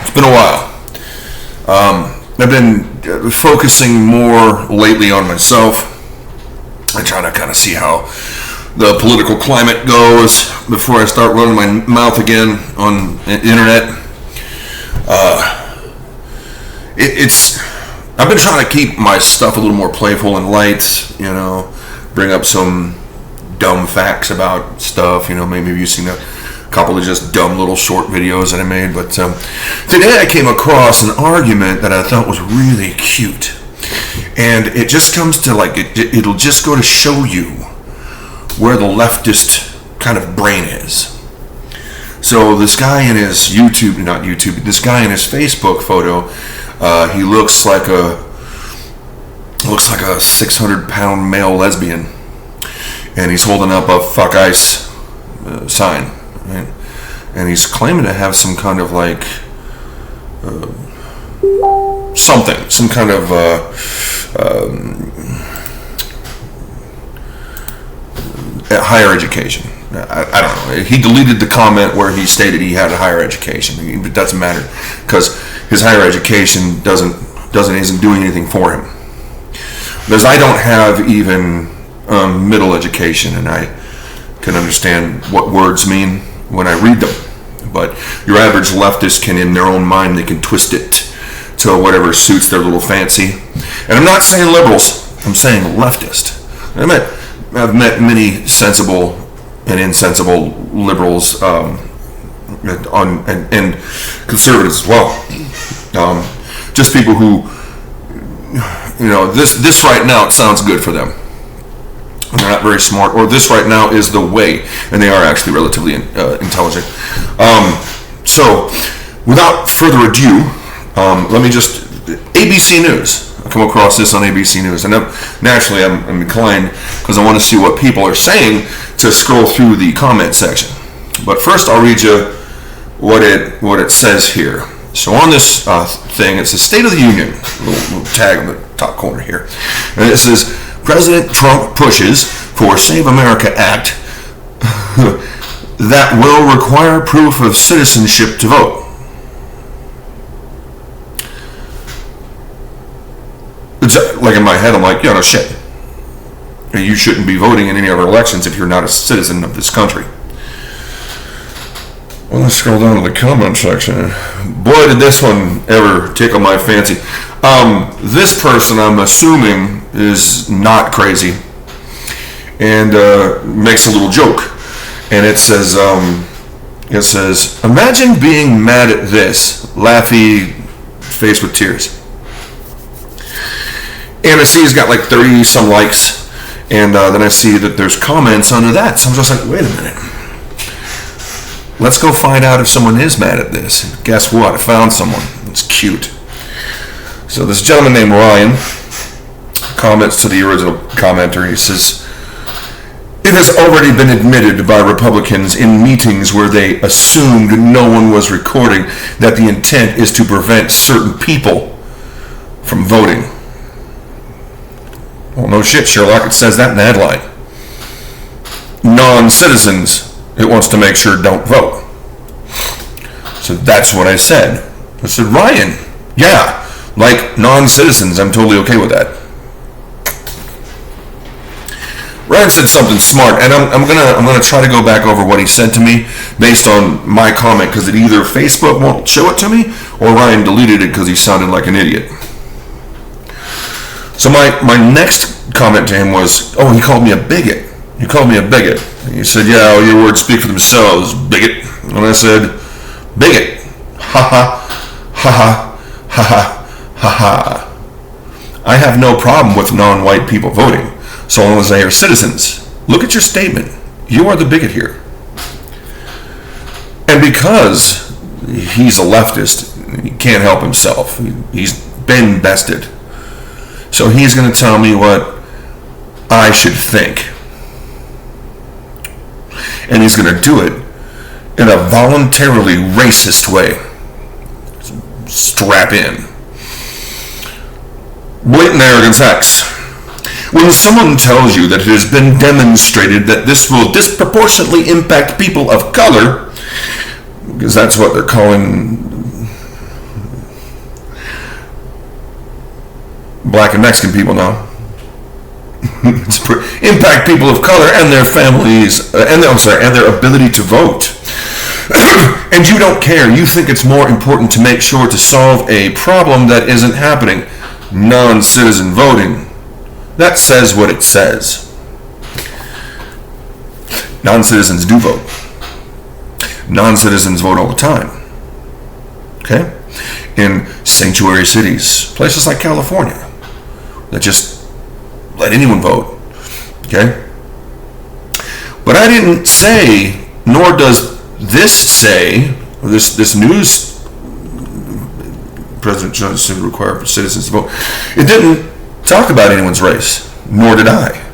It's been a while. I've been focusing more lately on myself. I'm trying to kind of see how the political climate goes before I start running my mouth again on the internet. I've been trying to keep my stuff a little more playful and light, bring up some dumb facts about stuff, maybe you've seen a couple of just dumb little short videos that I made, but today I came across an argument that I thought was really cute, and it just comes to it'll just go to show you where the leftist kind of brain is. So this guy in his this guy in his Facebook photo, he looks like a 600-pound male lesbian, and he's holding up a fuck ice sign, right? And he's claiming to have some kind of some kind of higher education. I don't know. He deleted the comment where he stated he had a higher education. It doesn't matter because his higher education isn't doing anything for him. Because I don't have even middle education, and I can understand what words mean when I read them. But your average leftist can, in their own mind, they can twist it to whatever suits their little fancy. And I'm not saying liberals. I'm saying leftist. I've met many sensible and insensible liberals and conservatives as well. Just people who, this right now, it sounds good for them. They're not very smart, or this right now is the way, and they are actually relatively intelligent. So, without further ado, let me just, ABC News. I come across this on ABC News, and naturally I'm inclined, because I want to see what people are saying, to scroll through the comment section. But first I'll read you what it says here. So on this thing, it's the State of the Union, little tag on the top corner here, and it says, President Trump pushes for Save America Act that will require proof of citizenship to vote. It's like in my head, I'm like, no shit. You shouldn't be voting in any other elections if you're not a citizen of this country. Well, let's scroll down to the comment section. Boy, did this one ever tickle my fancy. This person, I'm assuming, is not crazy, and makes a little joke. And it says, imagine being mad at this, laughy face with tears. And I see he's got like 30 some likes, and then I see that there's comments under that. So I'm just like, wait a minute. Let's go find out if someone is mad at this. Guess what? I found someone. It's cute. So this gentleman named Ryan comments to the original commenter. He says, it has already been admitted by Republicans in meetings where they assumed no one was recording that the intent is to prevent certain people from voting. Well, no shit, Sherlock. It says that in the headline. Non-citizens, it wants to make sure don't vote. So that's what I said. I said, Ryan, yeah, like non-citizens, I'm totally okay with that. Ryan said something smart, and I'm gonna try to go back over what he said to me based on my comment, because either Facebook won't show it to me, or Ryan deleted it because he sounded like an idiot. So my next comment to him was, oh, he called me a bigot. You called me a bigot. And he said, yeah, well, your words speak for themselves, bigot. And I said, bigot. Ha ha, ha ha, ha ha, ha ha. I have no problem with non-white people voting, so long as they are citizens. Look at your statement. You are the bigot here. And because he's a leftist, he can't help himself. He's been bested. So he's going to tell me what I should think. And he's going to do it in a voluntarily racist way. Strap in. Blatant arrogance X. When someone tells you that it has been demonstrated that this will disproportionately impact people of color, because that's what they're calling black and Mexican people now. Impact people of color and their families, and their ability to vote. And you don't care. You think it's more important to make sure to solve a problem that isn't happening. Non-citizen voting. That says what it says. Non-citizens do vote. Non-citizens vote all the time. Okay? In sanctuary cities, places like California, that just let anyone vote. Okay? But I didn't say, nor does this say, or this news, President Johnson required citizens to vote. It didn't talk about anyone's race, nor did I.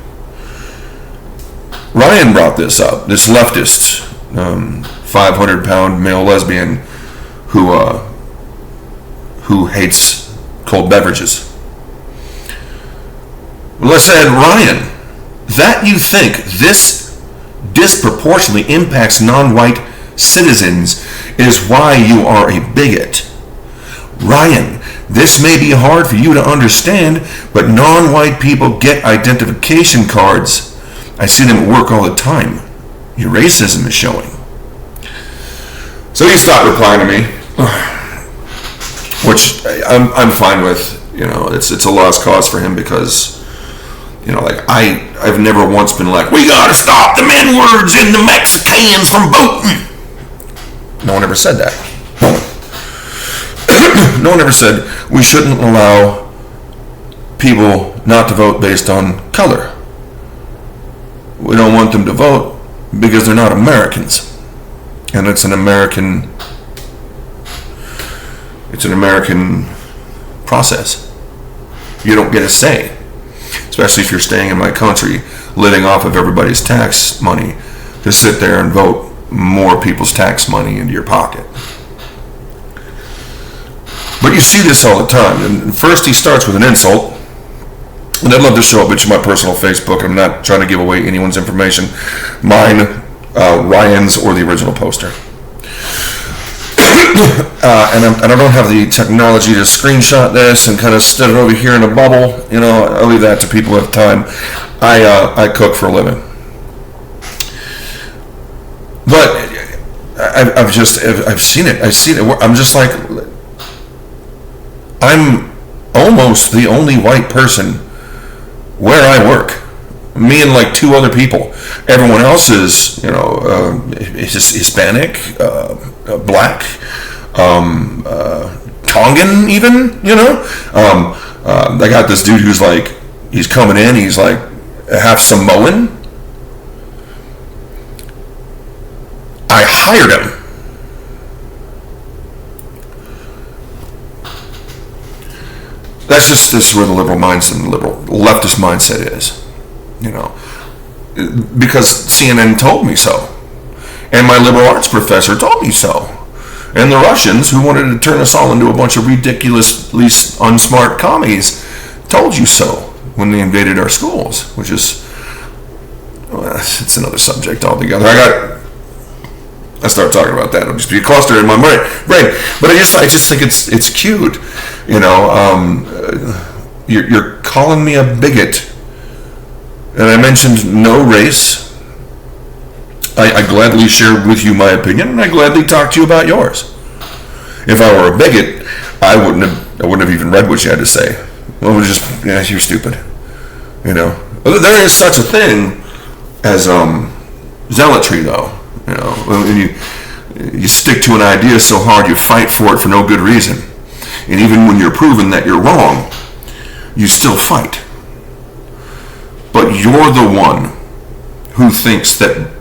Ryan brought this up, this leftist, 500-pound male lesbian who hates cold beverages. Well, I said, Ryan, that you think this disproportionately impacts non-white citizens is why you are a bigot. Ryan, this may be hard for you to understand, but non-white people get identification cards. I see them at work all the time. Your racism is showing. So he stopped replying to me, which I'm fine with. You know, it's a lost cause for him because, you know, like I've never once been like, we gotta stop the N-words and the Mexicans from voting. No one ever said that. No one ever said we shouldn't allow people not to vote based on color. We don't want them to vote because they're not Americans. And it's an American process. You don't get a say. Especially if you're staying in my country, living off of everybody's tax money, to sit there and vote more people's tax money into your pocket. But you see this all the time. And first he starts with an insult. And I'd love to show a picture of my personal Facebook. I'm not trying to give away anyone's information. Mine, Ryan's, or the original poster. And I don't have the technology to screenshot this and kind of set it over here in a bubble. You know, I'll leave that to people who have time. I cook for a living. But I've seen it. I'm just like, I'm almost the only white person where I work. Me and like two other people. Everyone else is, you know, Hispanic, black, Tongan even, you know. I got this dude who's like, he's coming in, he's like half Samoan. I hired him. That's just where the liberal mindset and the liberal leftist mindset is, you know, because CNN told me so, and my liberal arts professor told me so, and the Russians who wanted to turn us all into a bunch of ridiculously unsmart commies told you so when they invaded our schools, which is, well, it's another subject altogether. I start talking about that, it'll just be a cluster in my brain. But I just think it's cute, you know. You're calling me a bigot, and I mentioned no race. I gladly share with you my opinion, and I gladly talk to you about yours. If I were a bigot, I wouldn't have even read what you had to say. Well, it was just, yeah, you're stupid, you know. There is such a thing as zealotry, though. You know, when you stick to an idea so hard, you fight for it for no good reason. And even when you're proven that you're wrong, you still fight. But you're the one who thinks that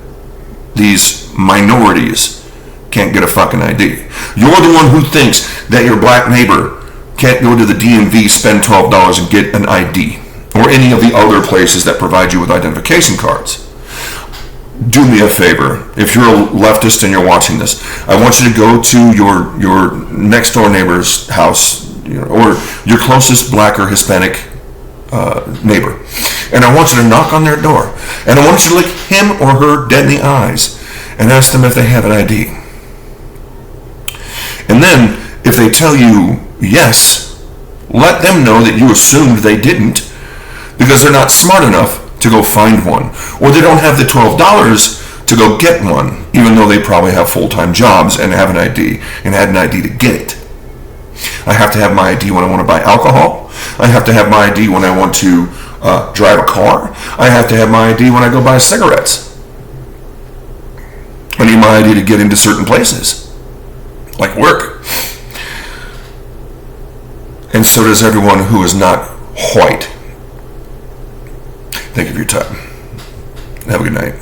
these minorities can't get a fucking ID. You're the one who thinks that your black neighbor can't go to the DMV, spend $12 and get an ID, or any of the other places that provide you with identification cards. Do me a favor. If you're a leftist and you're watching this, I want you to go to your next door neighbor's house, you know, or your closest black or Hispanic neighbor, and I want you to knock on their door, and I want you to look him or her dead in the eyes and ask them if they have an ID. And then, if they tell you yes, let them know that you assumed they didn't, because they're not smart enough to go find one, or they don't have the $12 to go get one, even though they probably have full-time jobs and have an ID and had an ID to get it. I have to have my ID when I want to buy alcohol. I have to have my ID when I want to drive a car. I have to have my ID when I go buy cigarettes. I need my ID to get into certain places, like work. And so does everyone who is not white. Thank you for your time. Have a good night.